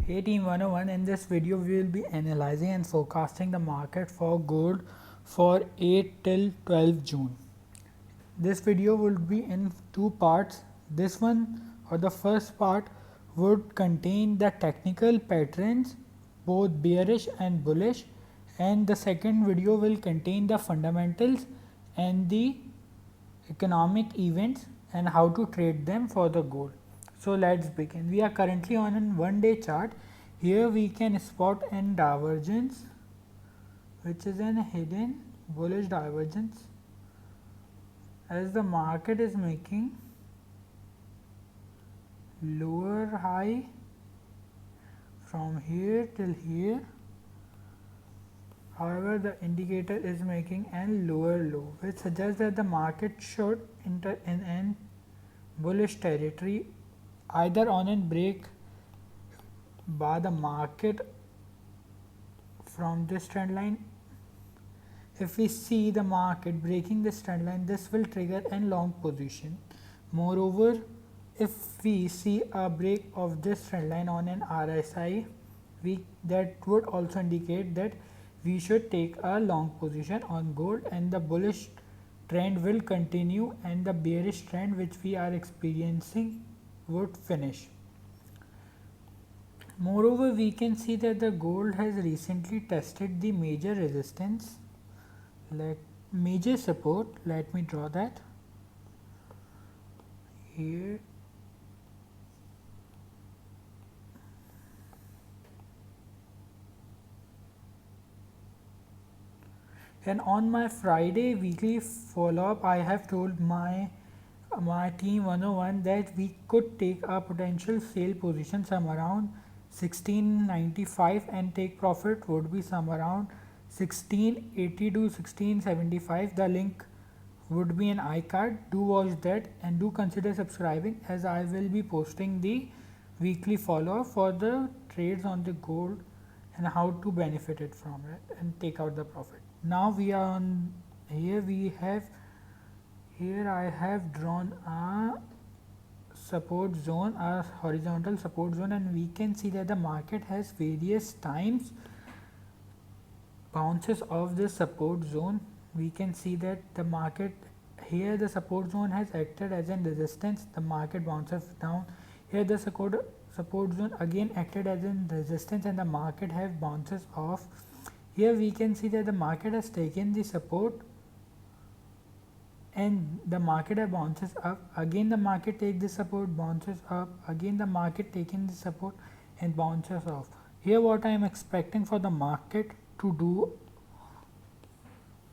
Hey Team 101, in this video we will be analyzing and forecasting the market for gold for 8 till 12 June. This video will be in two parts. This one, or the first part, would contain the technical patterns, both bearish and bullish, and the second video will contain the fundamentals and the economic events and how to trade them for the gold. So let's begin. We are currently on a 1-day chart. Here we can spot an divergence, which is an hidden bullish divergence, as the market is making lower high from here till here. However, the indicator is making an lower low, which suggests that the market should enter in an bullish territory, either on a break by the market from this trend line. If we see the market breaking this trend line, this will trigger a long position. Moreover, if we see a break of this trend line on an RSI, that would also indicate that we should take a long position on gold, and the bullish trend will continue and the bearish trend which we are experiencing would finish. Moreover, we can see that the gold has recently tested the major resistance, major support. Let me draw that here. And on my Friday weekly follow-up, I have told my team 101 that we could take a potential sale position some around 1695 and take profit would be some around 1680 to 1675. The link would be an iCard. Do watch that and do consider subscribing, as I will be posting the weekly follow-up for the trades on the gold and how to benefit it from it and take out the profit. Now we are on here. I have drawn a support zone, a horizontal support zone, and we can see that the market has various times bounces off this support zone. We can see that the market here, the support zone has acted as a resistance. The market bounces down. Here the support zone again acted as a resistance and the market has bounces off. Here we can see that the market has taken the support and the market bounces up. Again the market takes the support, bounces up. Again the market taking the support and bounces off. Here what I am expecting for the market to do,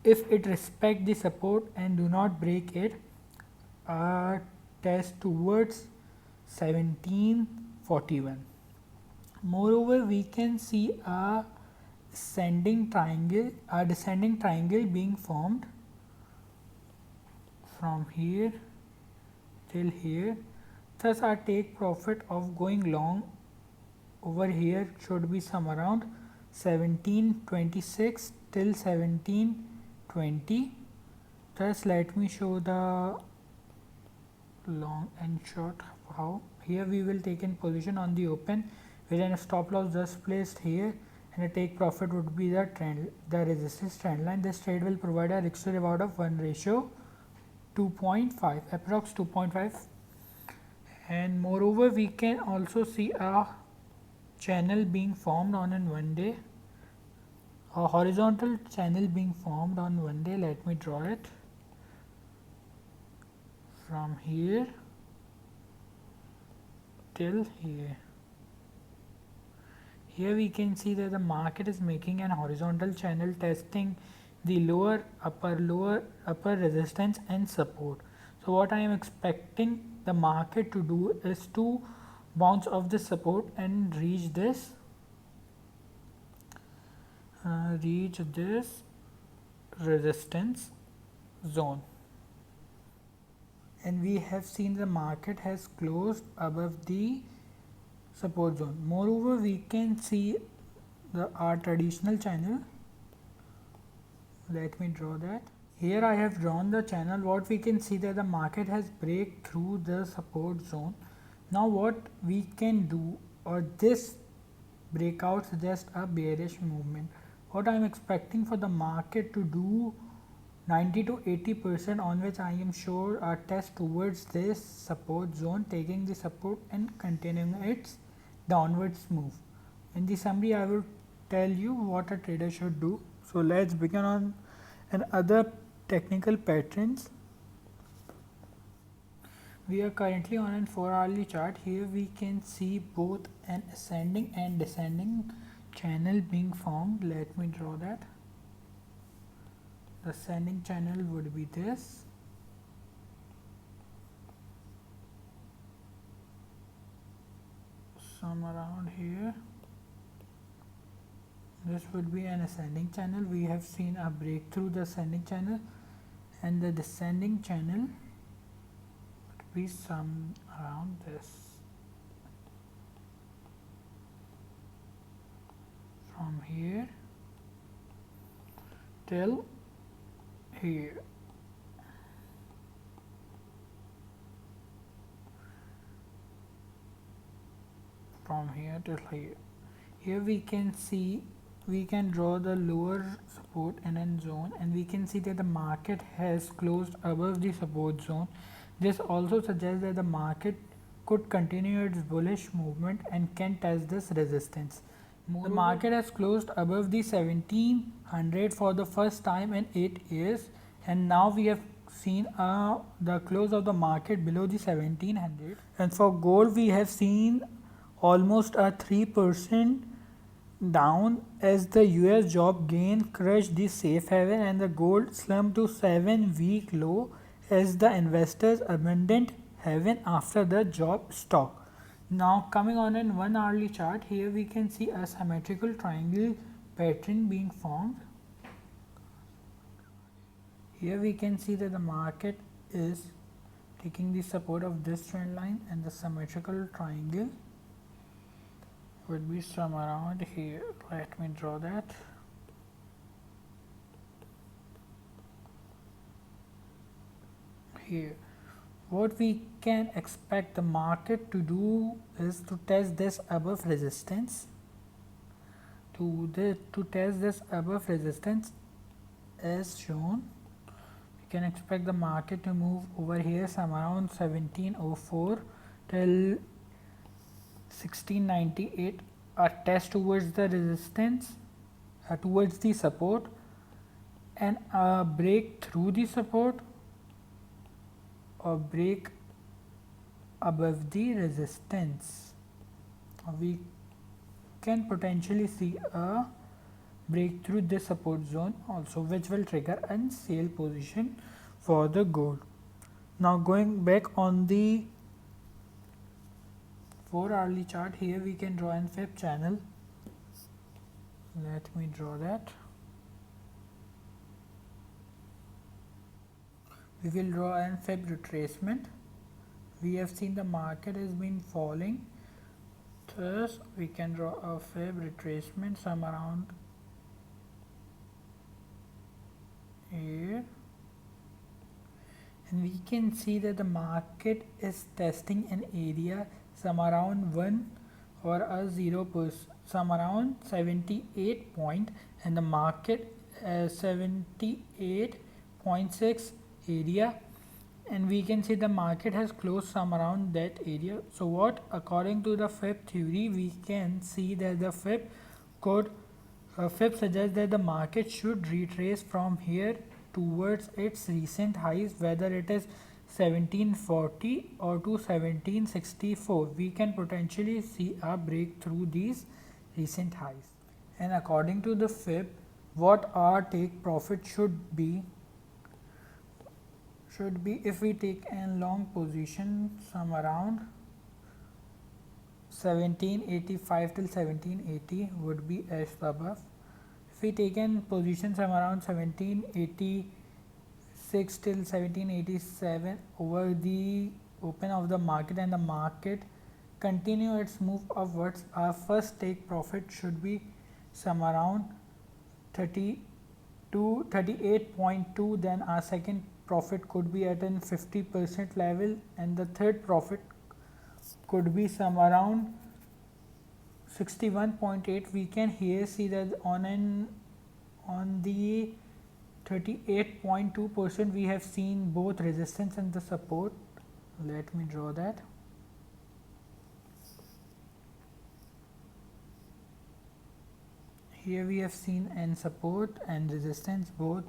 if it respect the support and do not break it, test towards 1741. Moreover, we can see a descending triangle being formed from here till here. Thus our take profit of going long over here should be some around 1726 till 1720. Thus let me show the long and short. How here we will take in position on the open with a stop loss just placed here, and a take profit would be the resistance trend line. This trade will provide a risk to reward of 1:2.5, approx 2.5. And moreover, we can also see a channel being formed on in 1 day, a horizontal channel being formed on 1 day. Let me draw it from here till here. Here we can see that the market is making an horizontal channel testing the lower upper resistance and support. So what I am expecting the market to do is to bounce off this support and reach this resistance zone. And we have seen the market has closed above the support zone. Moreover, we can see our traditional channel. Let me draw that. Here I have drawn the channel. What we can see that the market has break through the support zone. Now what we can do, or this breakout suggests a bearish movement. What I am expecting for the market to do 90 to 80%, on which I am sure a test towards this support zone, taking the support and continuing its downwards move. In the summary, I will tell you what a trader should do. So let's begin on another technical patterns. We are currently on a 4-hourly chart. Here we can see both an ascending and descending channel being formed. Let me draw that. The ascending channel would be this. Some around here. This would be an ascending channel. We have seen a break through the ascending channel, and the descending channel would be some around this. From here till here. From here till here. Here we can see, we can draw the lower support in a zone, and we can see that the market has closed above the support zone. This also suggests that the market could continue its bullish movement and can test this resistance. The market has closed above the 1700 for the first time in 8 years, and now we have seen the close of the market below the 1700. And for gold, we have seen almost a 3% down as the US job gain crushed the safe haven, and the gold slumped to 7-week low as the investors abandoned haven after the job stock. Now coming on in 1-hourly chart, here we can see a symmetrical triangle pattern being formed. Here we can see that the market is taking the support of this trend line, and the symmetrical triangle would be some around here. Let me draw that. Here, what we can expect the market to do is to test this above resistance. To test this above resistance as shown, we can expect the market to move over here some around 1704 till 1698, a test towards the resistance, towards the support, and a break through the support or break above the resistance. We can potentially see a break through this support zone also, which will trigger a sale position for the gold. Now going back on the 4-hourly chart, here we can draw an fib channel. Let me draw that. We will draw an fib retracement. We have seen the market has been falling, thus we can draw a fib retracement some around here, and we can see that the market is testing an area some around 1 or a 0%, some around 78 point, and the market 78.6 area, and we can see the market has closed some around that area. So what, according to the fib theory, we can see that the fib suggests that the market should retrace from here towards its recent highs, whether it is 1740 or to 1764. We can potentially see a break through these recent highs. And according to the fib, what our take profit should be if we take a long position some around 1785 till 1780 would be as above. If we take in position some around 1786 till 1787 over the open of the market, and the market continue its move upwards, our first take profit should be some around 38.2. Then our second profit could be at an 50% level, and the third profit could be some around 61.8, we can here see that on the 38.2% we have seen both resistance and the support. Let me draw that. Here we have seen and support and resistance both.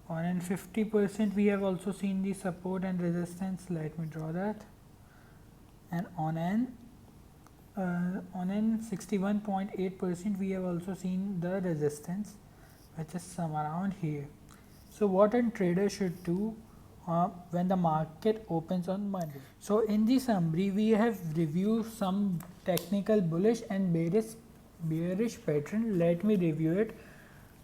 On 50% we have also seen the support and resistance. Let me draw that. And on 61.8% we have also seen the resistance, which is some around here. So what a trader should do when the market opens on Monday. So in the summary we have reviewed some technical bullish and bearish pattern. Let me review it.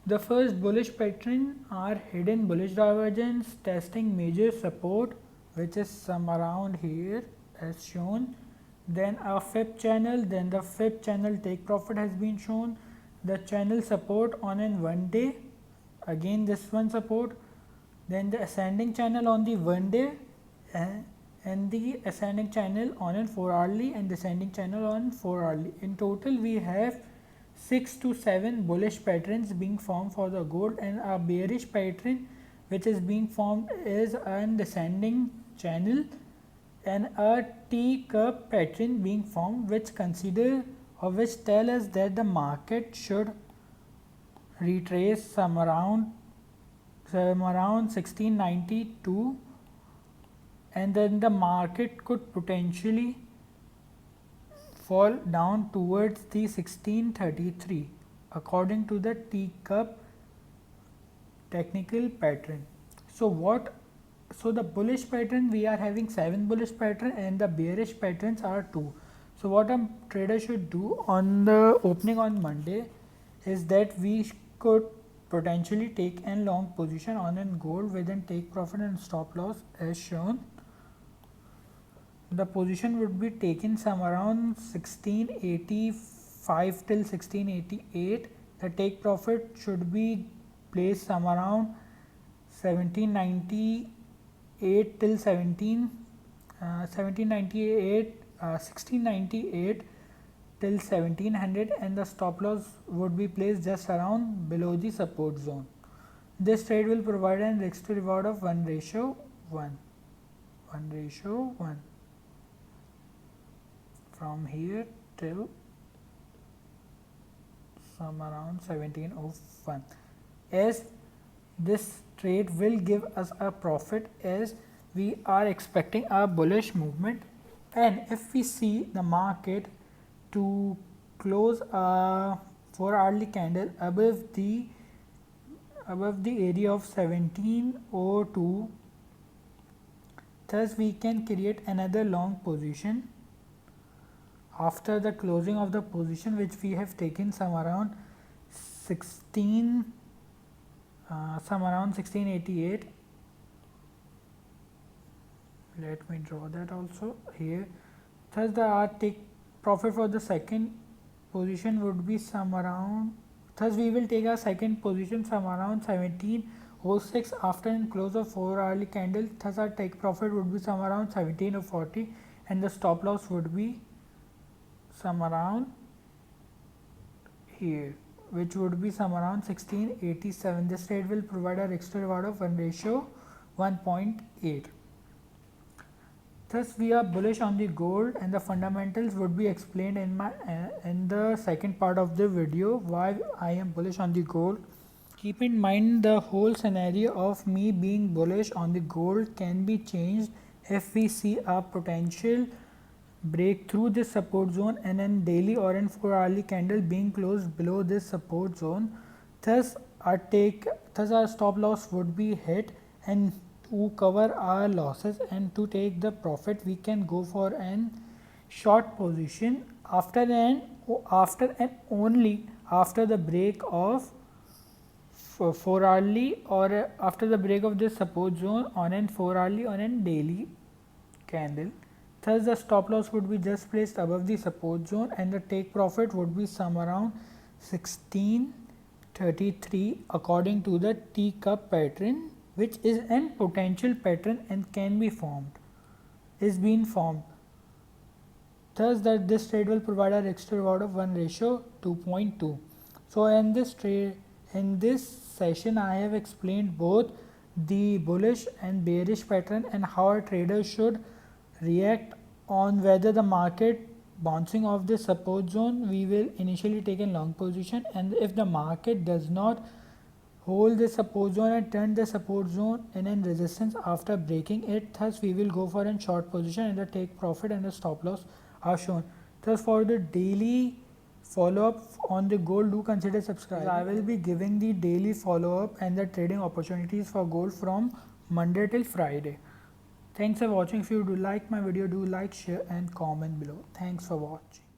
The first bullish pattern are hidden bullish divergence testing major support, which is some around here as shown. Then a fib channel, then the fib channel take profit has been shown. The channel support on an 1 day, again this one support. Then the ascending channel on the 1 day and the ascending channel on an 4 hourly and descending channel on 4 hourly. In total we have 6 to 7 bullish patterns being formed for the gold, and a bearish pattern which is being formed is an descending channel and a T-cup pattern being formed, which consider or which tell us that the market should retrace some around 1692, and then the market could potentially fall down towards the 1633 according to the T-cup technical pattern. So the bullish pattern, we are having 7 bullish pattern and the bearish patterns are 2. So what a trader should do on the opening on Monday is that we could potentially take a long position on in gold with an take profit and stop loss as shown. The position would be taken some around 1685 till 1688. The take profit should be placed some around 1798 till 1698 till 1700, and the stop loss would be placed just around below the support zone. This trade will provide an risk to reward of 1:1. From here till some around 1701. As this trade will give us a profit, as we are expecting a bullish movement, and if we see the market to close a 4 hourly candle above the area of 1702, thus we can create another long position after the closing of the position which we have taken some around 1688. Let me draw that also here. Thus the take profit for the second position would be some around, thus we will take our second position some around 1706 after in close of 4 hourly candle. Thus our take profit would be some around 1740 and the stop loss would be some around here, which would be some around 1687. This trade will provide a risk to reward of 1:1.8. Thus we are bullish on the gold, and the fundamentals would be explained in the second part of the video why I am bullish on the gold. Keep in mind the whole scenario of me being bullish on the gold can be changed if we see a potential break through this support zone and in daily or in 4 hourly candle being closed below this support zone. Thus our stop loss would be hit, and to cover our losses and to take the profit we can go for an short position after and only after the break of 4 hourly or after the break of this support zone on an 4 hourly on an daily candle. Thus the stop loss would be just placed above the support zone and the take profit would be some around 1633 according to the T-cup pattern, which is an potential pattern and can be formed, is being formed. thus that this trade will provide a risk to reward of 1:2.2. So in this trade, in this session, I have explained both the bullish and bearish pattern and how a trader should react on whether the market bouncing off the support zone, we will initially take a long position, and if the market does not hold the support zone and turn the support zone in resistance after breaking it, thus we will go for a short position and the take profit and the stop loss are shown. Thus for the daily follow-up on the gold, do consider subscribing. I will be giving the daily follow-up and the trading opportunities for gold from Monday till Friday. Thanks for watching. If you do like my video, do like, share and comment below. Thanks for watching.